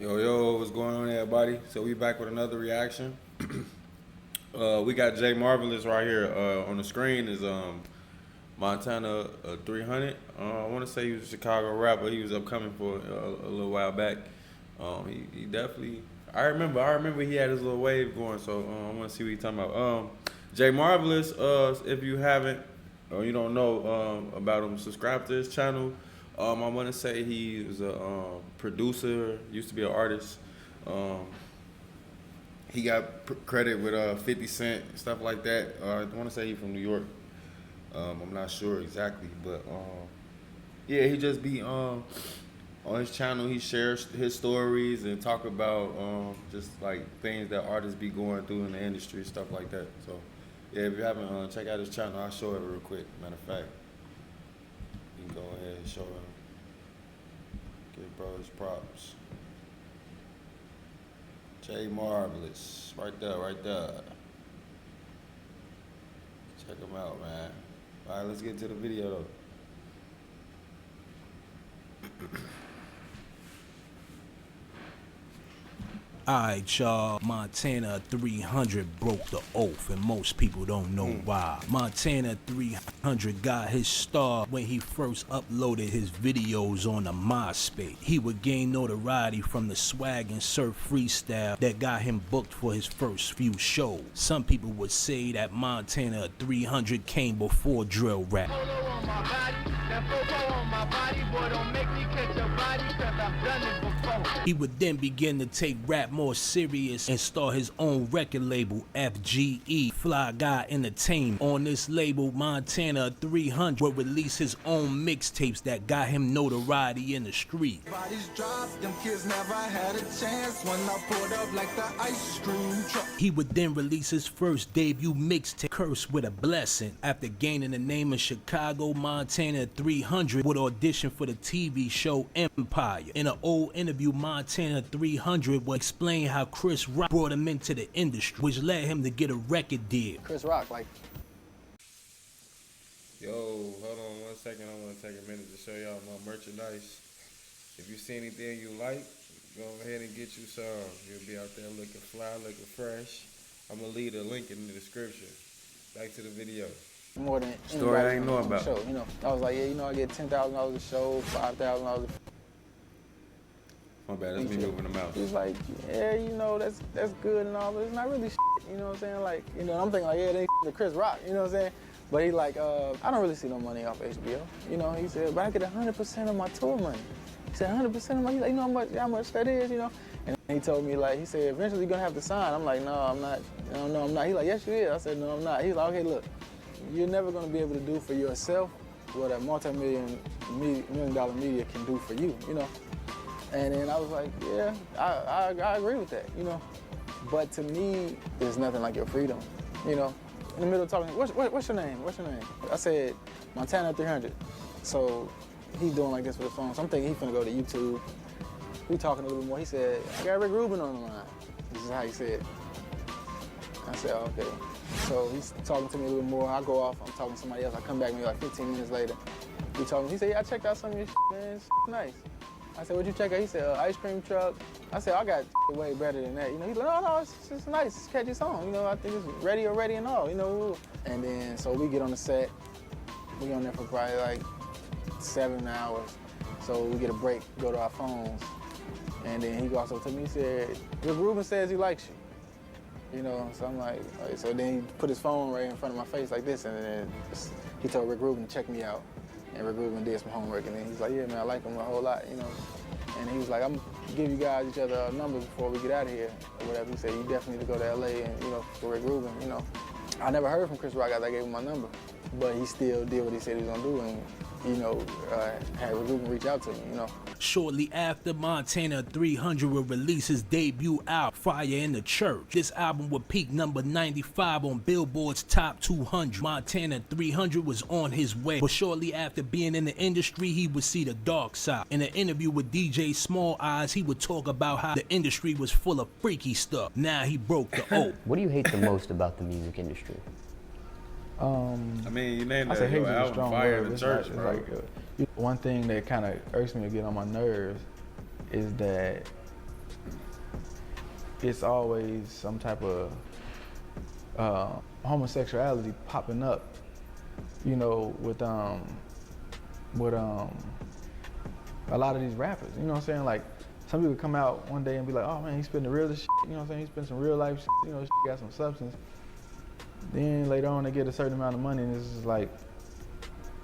Yo, what's going on, everybody? So we back with another reaction. We got Jay Marvelous right here on the screen. Is Montana 300. I want to say he was a Chicago rapper. He was upcoming for a little while back. He definitely. I remember he had his little wave going. So I want to see what he's talking about. Jay Marvelous. If you haven't or you don't know about him, subscribe to his channel. I want to say he was a producer, used to be an artist. Um, he got credit with 50 Cent, stuff like that. I want to say he's from New York. I'm not sure exactly, but yeah, he just be on his channel. He shares his stories and talk about just like things that artists be going through in the industry, stuff like that. So yeah, if you haven't check out his channel, I'll show it real quick. Matter of fact, you can go ahead and show him. Give bro his props. Jay Marvelous, right there, right there. Check him out, man. All right, let's get to the video though. Alright, y'all. Montana 300 broke the oath, and most people don't know why. Montana 300 got his start when he first uploaded his videos on the MySpace. He would gain notoriety from the swag and surf freestyle that got him booked for his first few shows. Some people would say that Montana 300 came before drill rap. He would then begin to take rap more serious and start his own record label, FGE, Fly Guy Entertainment. On this label, Montana 300 would release his own mixtapes that got him notoriety in the street. Bodies dropped, them kids never had a chance when I pulled up like the ice cream truck. He would then release his first debut mixtape, Curse with a Blessing. After gaining the name of Chicago, Montana 300 would audition for the TV show Empire. In an old interview, Montana 300 would explain how Chris Rock brought him into the industry, which led him to get a record deal. Chris Rock, like. Yo, hold on 1 second. I want to take a minute to show y'all my merchandise. If you see anything you like, go ahead and get you some. You'll be out there looking fly, looking fresh. I'm going to leave a link in the description. Back to the video. More than Story I ain't know on the about. show, you know. I was like, yeah, you know, I get $10,000 a show, $5,000. My bad, that's me moving the mouse. He's like, yeah, you know, that's good and all, but it's not really shit, you know what I'm saying? Like, you know, I'm thinking like, yeah, they the Chris Rock, you know what I'm saying? But he like, I don't really see no money off HBO. You know, he said, but I get 100% of my tour money. He said, 100% of my, he's like, you know how much that is, you know? And he told me like, he said, eventually you're gonna have to sign. I'm like, no, I'm not. No, I'm not. He's like, yes, you is. I said, no, I'm not. He's like, okay, look, you're never gonna be able to do for yourself what a multi-million dollar media can do for you, you know? And then I was like, yeah, I agree with that, you know? But to me, there's nothing like your freedom, you know? In the middle of talking, what's your name? What's your name? I said, Montana 300. So he's doing like this with his phone. So I'm thinking he's finna go to YouTube. We talking a little bit more. He said, I got Rick Rubin on the line. This is how he said it. I said, oh, okay. So he's talking to me a little more. I go off, I'm talking to somebody else. I come back maybe like 15 minutes later. We talking, he said, yeah, I checked out some of your shit, man. It's nice. I said, what'd you check out? He said, ice cream truck. I said, I got way better than that. You know, he's like, no, it's nice, it's a catchy song. You know, I think it's ready already and all, you know. And then, so we get on the set. We on there for probably like 7 hours. So we get a break, go to our phones. And then he also told me, he said, Rick Rubin says he likes you. You know, so I'm like, so then he put his phone right in front of my face like this, and then he told Rick Rubin to check me out. And Rick Rubin did some homework, and then he's like, yeah, man, I like him a whole lot, you know. And he was like, I'm gonna give you guys each other numbers before we get out of here, or whatever. He said, you definitely need to go to LA and, you know, for Rick Rubin, you know. I never heard from Chris Rock after I gave him my number, but he still did what he said he was gonna do, and, you know, had Rick Rubin reach out to me, you know. Shortly after, Montana 300 would release his debut album, Fire in the Church. This album would peak number 95 on Billboard's Top 200. Montana 300 was on his way, but shortly after being in the industry, he would see the dark side. In an interview with DJ Small Eyes, he would talk about how the industry was full of freaky stuff. Now he broke the oath. What do you hate the most about the music industry? I mean, you named I say that hate your is a album strong Fire word. in the It's Church, not- bro. it's like, one thing that kind of irks me to get on my nerves is that it's always some type of homosexuality popping up, you know, with a lot of these rappers. You know what I'm saying? Like, some people come out one day and be like, oh man, he's spitting the realest shit, you know what I'm saying? He's spitting some real life shit, you know, this shit got some substance. Then later on they get a certain amount of money and it's just like,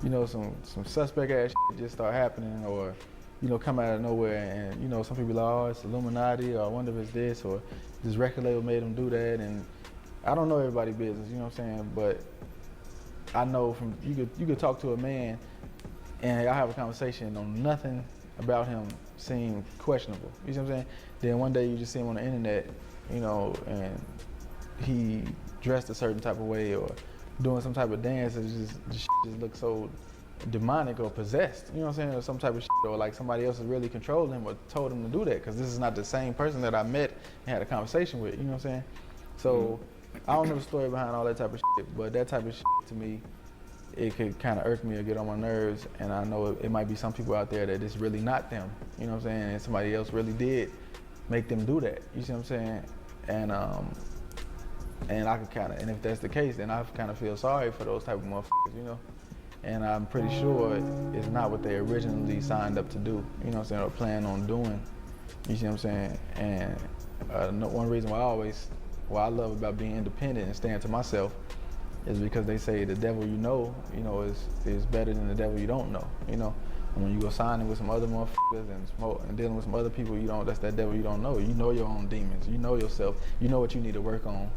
you know, some suspect ass shit just start happening, or, you know, come out of nowhere, and, you know, some people are like, oh, it's Illuminati, or I wonder if it's this, or this record label made them do that, and I don't know everybody's business, you know what I'm saying? But I know from, you could talk to a man and I have a conversation on nothing about him seem questionable, you see what I'm saying? Then one day you just see him on the internet, you know, and he dressed a certain type of way or doing some type of dance that just looks so demonic or possessed, you know what I'm saying, or some type of shit, or like somebody else has really controlled him or told him to do that, because this is not the same person that I met and had a conversation with, you know what I'm saying? So I don't know the story behind all that type of shit, but that type of shit to me, it could kind of irk me or get on my nerves, and I know it might be some people out there that it's really not them, you know what I'm saying, and somebody else really did make them do that, you see what I'm saying? And I could kind of, and if that's the case, then I kind of feel sorry for those type of motherfuckers, you know? And I'm pretty sure it's not what they originally signed up to do, you know what I'm saying, or plan on doing, you see what I'm saying? And one reason why I love about being independent and staying to myself is because they say the devil you know, is better than the devil you don't know, you know? And when you go signing with some other motherfuckers and dealing with some other people that's that devil you don't know. You know your own demons, you know yourself, you know what you need to work on.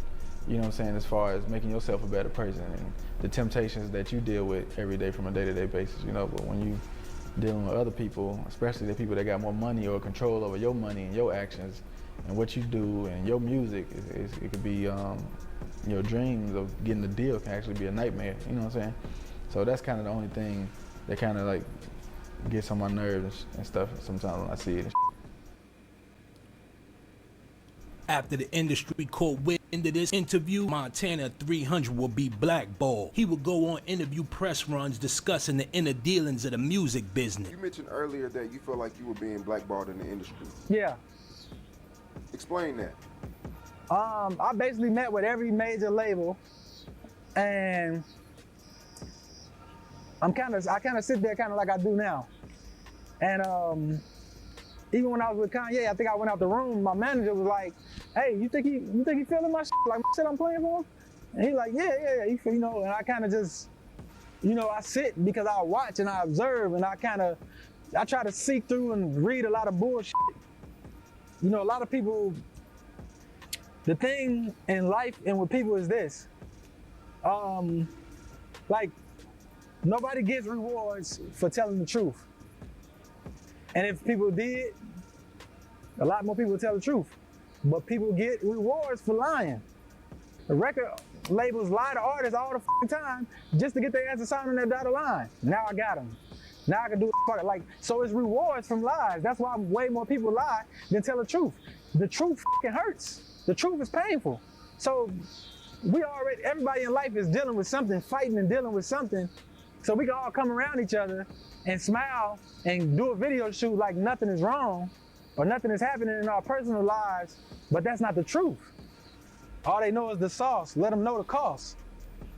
You know what I'm saying, as far as making yourself a better person and the temptations that you deal with every day from a day-to-day basis, you know. But when you dealing with other people, especially the people that got more money or control over your money and your actions and what you do and your music, it could be your dreams of getting a deal can actually be a nightmare, you know what I'm saying? So that's kind of the only thing that kind of like gets on my nerves and stuff sometimes when I see it. After the industry caught wind of this interview, Montana 300 will be blackballed. He will go on interview press runs discussing the inner dealings of the music business. You mentioned earlier that you felt like you were being blackballed in the industry. Yeah. Explain that. I basically met with every major label, and I kind of sit there kind of like I do now. And even when I was with Kanye, I think I went out the room, my manager was like, hey, you think he feeling my shit? Like my shit I'm playing for him? And he like, yeah, you know, and I kind of just, you know, I sit because I watch and I observe, and I try to see through and read a lot of bullshit. You know, a lot of people, the thing in life and with people is this, like, nobody gets rewards for telling the truth. And if people did, a lot more people would tell the truth. But people get rewards for lying. The record labels lie to artists all the fucking time just to get their ass to sign on that dotted line. Now I got them. Now I can do it. Like, so it's rewards from lies. That's why way more people lie than tell the truth. The truth fucking hurts. The truth is painful. So everybody in life is dealing with something, fighting and dealing with something. So we can all come around each other and smile and do a video shoot like nothing is wrong or nothing is happening in our personal lives, but that's not the truth. All they know is the sauce. Let them know the cost.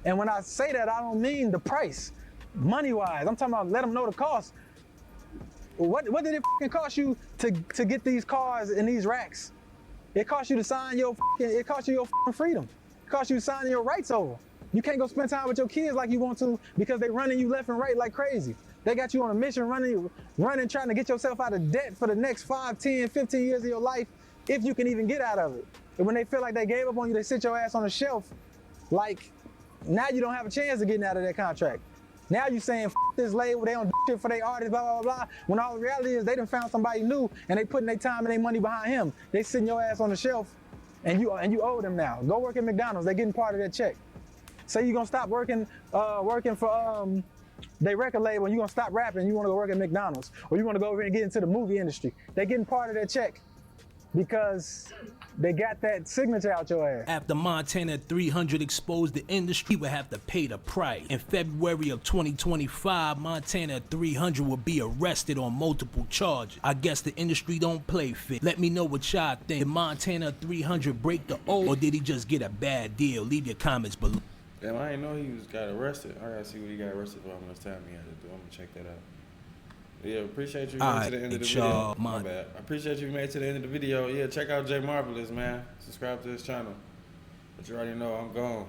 And when I say that, I don't mean the price, money-wise. I'm talking about let them know the cost. What did it fucking cost you to get these cars and these racks? It cost you to sign it cost you your fucking freedom. It cost you signing your rights over. You can't go spend time with your kids like you want to because they running you left and right like crazy. They got you on a mission running, trying to get yourself out of debt for the next 5, 10, 15 years of your life, if you can even get out of it. And when they feel like they gave up on you, they sit your ass on the shelf. Like, now you don't have a chance of getting out of that contract. Now you saying, F this label, they don't do shit for their artists, blah, blah, blah. When all the reality is they done found somebody new and they putting their time and their money behind him. They sitting your ass on the shelf and you owe them now. Go work at McDonald's, they getting part of that check. Say you're gonna stop working for they record label and you're gonna stop rapping and you wanna go work at McDonald's, or you wanna go over and get into the movie industry. They getting part of that check. because they got that signature out your ass. After Montana 300 exposed the industry, would have to pay the price. In February of 2025, Montana 300 will be arrested on multiple charges. I guess the industry don't play fair. Let me know what y'all think. Did Montana 300 break the oath, or did he just get a bad deal? Leave your comments below. Damn, I didn't know he got arrested. I gotta see what he got arrested for. I'm gonna tell me how to do. I'm gonna check that out. Yeah, appreciate you made it to the end of the video. y'all, My bad. I appreciate you made it to the end of the video. Yeah, check out Jay Marvelous, man. Subscribe to his channel. But you already know I'm gone.